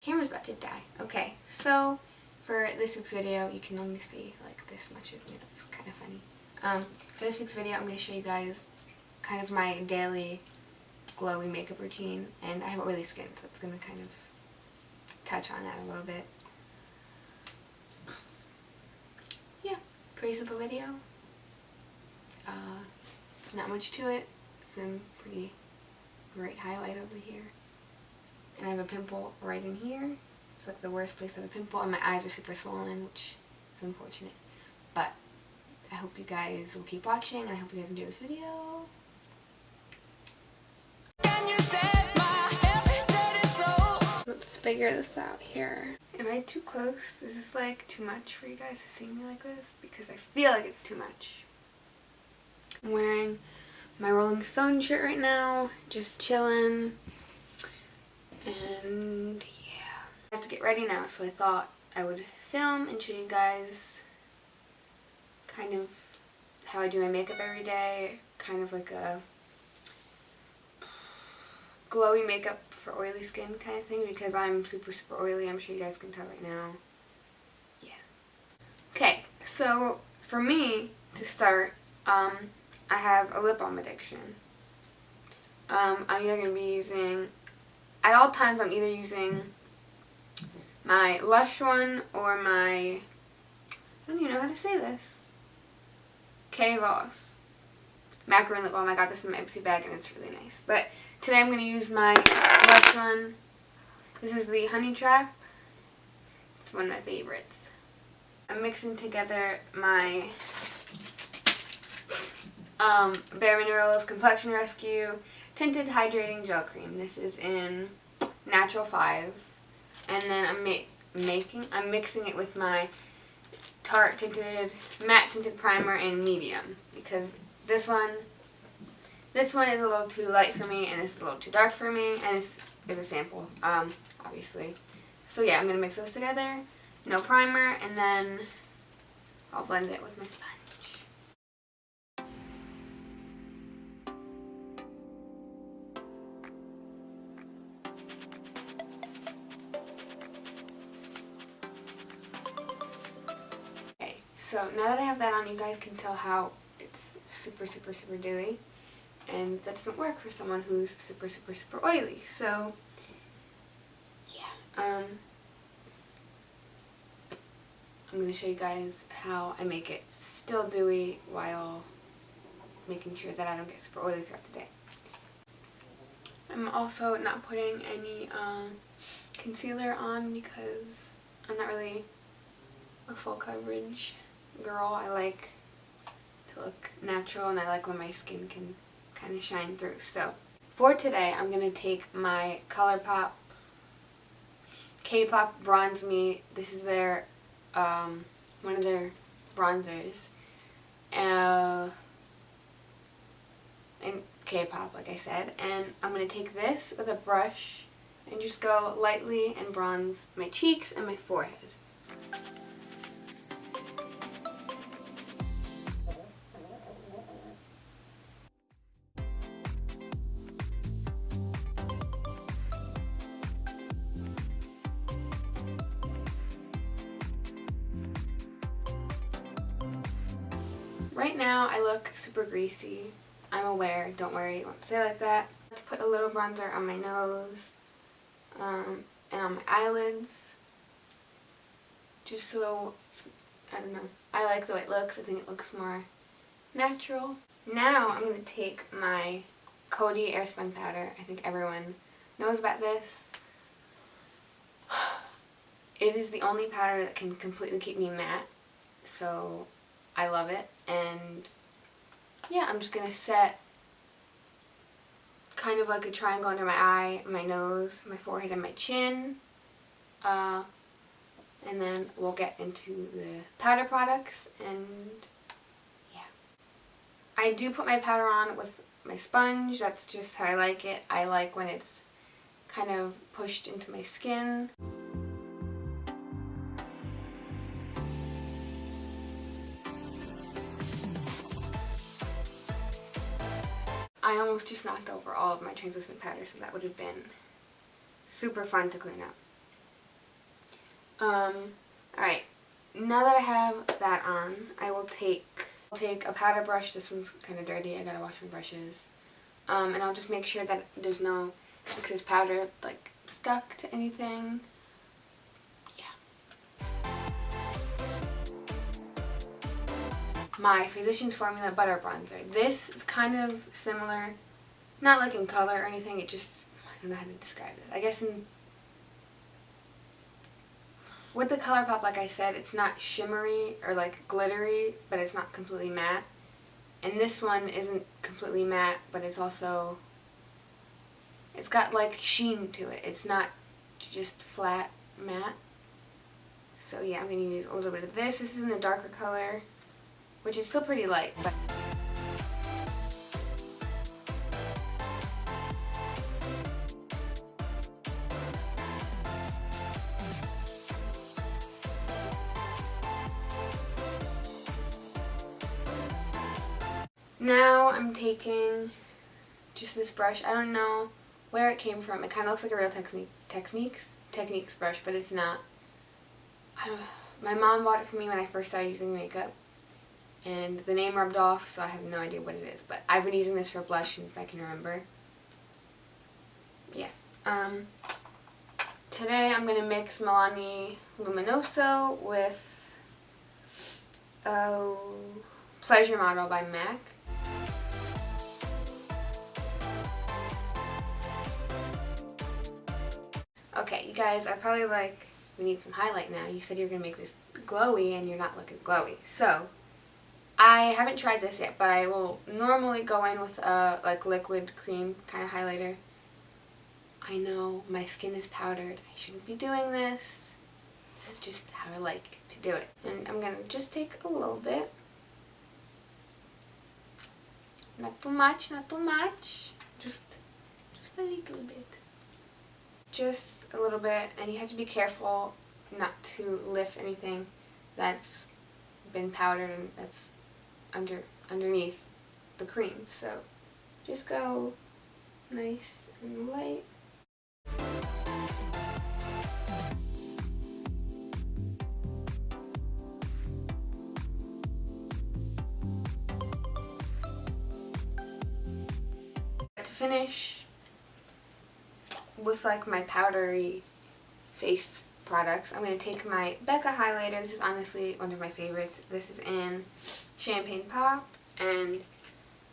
Camera's about to die. Okay, so for this week's video, you can only see like this much of me. That's kind of funny. For this week's video, I'm going to show you guys kind of my daily glowy makeup routine, and I have oily skin, so it's going to kind of touch on that a little bit. Yeah, pretty simple video. Not much to it. Some pretty great highlight over here. And I have a pimple right in here. It's like the worst place to have a pimple, and my eyes are super swollen, which is unfortunate. But I hope you guys will keep watching, and I hope you guys enjoy this video. Let's figure this out here. Am I too close? Is this like too much for you guys to see me like this? Because I feel like it's too much. I'm wearing my Rolling Stone shirt right now, just chilling. And yeah, I have to get ready now, so I thought I would film and show you guys kind of how I do my makeup every day, kind of like a glowy makeup for oily skin kind of thing, because I'm super oily. I'm sure you guys can tell right now. Yeah. Okay, so for me to start, I have a lip balm addiction. I'm either going to be using, at all times I'm either using my Lush one or my, I don't even know how to say this, Voss macaroon lip balm. I got this in my empty bag and it's really nice. But today I'm going to use my Lush one. This is the Honey Trap. It's one of my favorites. I'm mixing together my bareminerals Complexion Rescue Tinted Hydrating Gel Cream. This is in Natural 5. And then I'm mixing it with my Tarte Tinted Matte Tinted Primer in Medium, because this one is a little too light for me, and this is a little too dark for me, and this is a sample, obviously. So yeah, I'm going to mix those together, no primer, and then I'll blend it with my sponge. Okay, so now that I have that on, you guys can tell how it's super dewy. And that doesn't work for someone who's super oily. So, yeah. I'm going to show you guys how I make it still dewy while making sure that I don't get super oily throughout the day. I'm also not putting any concealer on because I'm not really a full coverage girl. I like to look natural, and I like when my skin can kind of shine through. So for today, I'm going to take my ColourPop Kaepop Bronze Me. This is their one of their bronzers, and Kaepop, like I said, and I'm going to take this with a brush and just go lightly and bronze my cheeks and my forehead. Right now I look super greasy. I'm aware, don't worry, I won't say like that. To put a little bronzer on my nose and on my eyelids, just so, I don't know, I like the way it looks. I think it looks more natural. Now I'm going to take my Coty airspun powder. I think everyone knows about this. It is the only powder that can completely keep me matte, so I love it. And yeah, I'm just going to set kind of like a triangle under my eye, my nose, my forehead, and my chin. And then we'll get into the powder products, and yeah. I do put my powder on with my sponge. That's just how I like it. I like when it's kind of pushed into my skin. I almost just knocked over all of my translucent powder, so that would have been super fun to clean up. Alright, now that I have that on, I will take a powder brush. This one's kind of dirty, I gotta wash my brushes. And I'll just make sure that there's no excess powder like stuck to anything. Yeah. My Physicians Formula Butter Bronzer. This is kind of similar, not like in color or anything, it just, I don't know how to describe this. I guess with the ColourPop, like I said, it's not shimmery or like glittery, but it's not completely matte. And this one isn't completely matte, but it's also, it's got like sheen to it. It's not just flat matte. So yeah, I'm going to use a little bit of this. This is in the darker color, which is still pretty light, but now I'm taking just this brush. I don't know where it came from. It kind of looks like a real Techniques brush, but it's not. I don't know. My mom bought it for me when I first started using makeup, and the name rubbed off, so I have no idea what it is. But I've been using this for blush since I can remember. Yeah. Today I'm gonna mix Milani Luminoso with Pleasure Model by MAC. Okay, you guys are probably like, we need some highlight now. You said you were going to make this glowy and you're not looking glowy. So, I haven't tried this yet, but I will normally go in with a like liquid cream kind of highlighter. I know my skin is powdered. I shouldn't be doing this. This is just how I like to do it. And I'm going to just take a little bit. Not too much, not too much. Just a little bit. Just a little bit, and you have to be careful not to lift anything that's been powdered and that's underneath the cream. So just go nice and light. To finish with like my powdery face products, I'm going to take my Becca highlighter. This is honestly one of my favorites. This is in Champagne Pop, and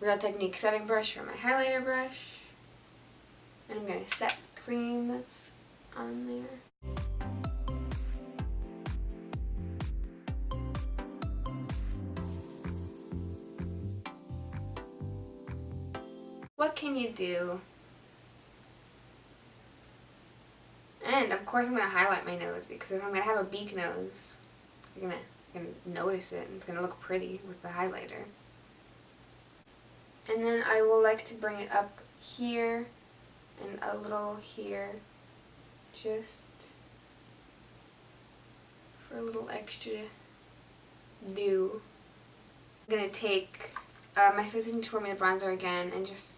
Real Technique setting brush for my highlighter brush. And I'm going to set the cream that's on there. What can you do? And of course I'm going to highlight my nose, because if I'm going to have a beak nose, you're going to notice it and it's going to look pretty with the highlighter. And then I will like to bring it up here and a little here, just for a little extra dew. I'm going to take my Physicians Formula bronzer again, and just,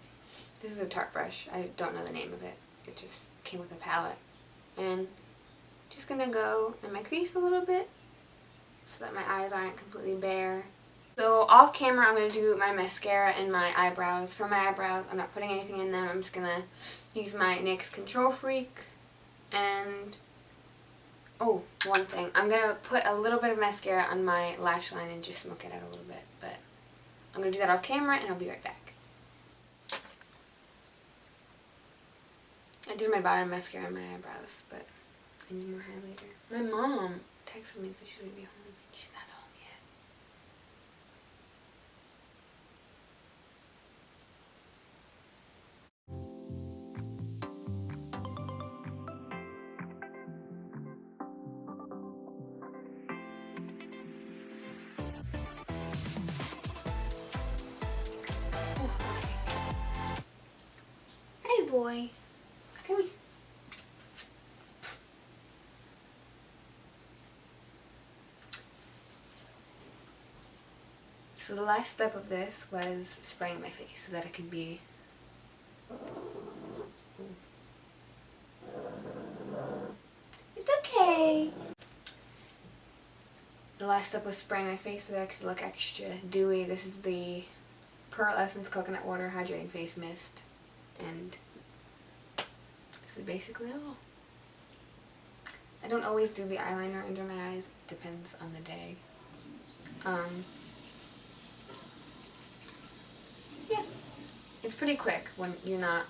this is a Tarte brush. I don't know the name of it. It just came with a palette. And just gonna go in my crease a little bit so that my eyes aren't completely bare. So off camera I'm gonna do my mascara and my eyebrows. For my eyebrows, I'm not putting anything in them. I'm just gonna use my NYX Control Freak. And oh, one thing, I'm gonna put a little bit of mascara on my lash line and just smoke it out a little bit. But I'm gonna do that off camera and I'll be right back. I did my bottom mascara on my eyebrows, but I need more highlighter. My mom texted me and said she's going to be home. She's not home yet. Oh, okay. Hey boy. Come here. So the last step of this was spraying my face so that it could be it's okay. The last step was spraying my face so that I could look extra dewy. This is the Pearlesscence Coconut Water Hydrating Face Mist. And this is basically all. I don't always do the eyeliner under my eyes. It depends on the day. Yeah. It's pretty quick when you're not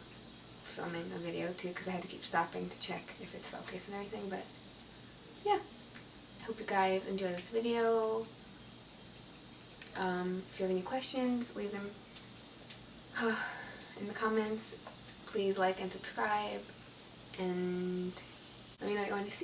filming a video too, because I had to keep stopping to check if it's focused and everything, but yeah. I hope you guys enjoy this video. If you have any questions, leave them in the comments. Please like and subscribe, and let me know what you want to see.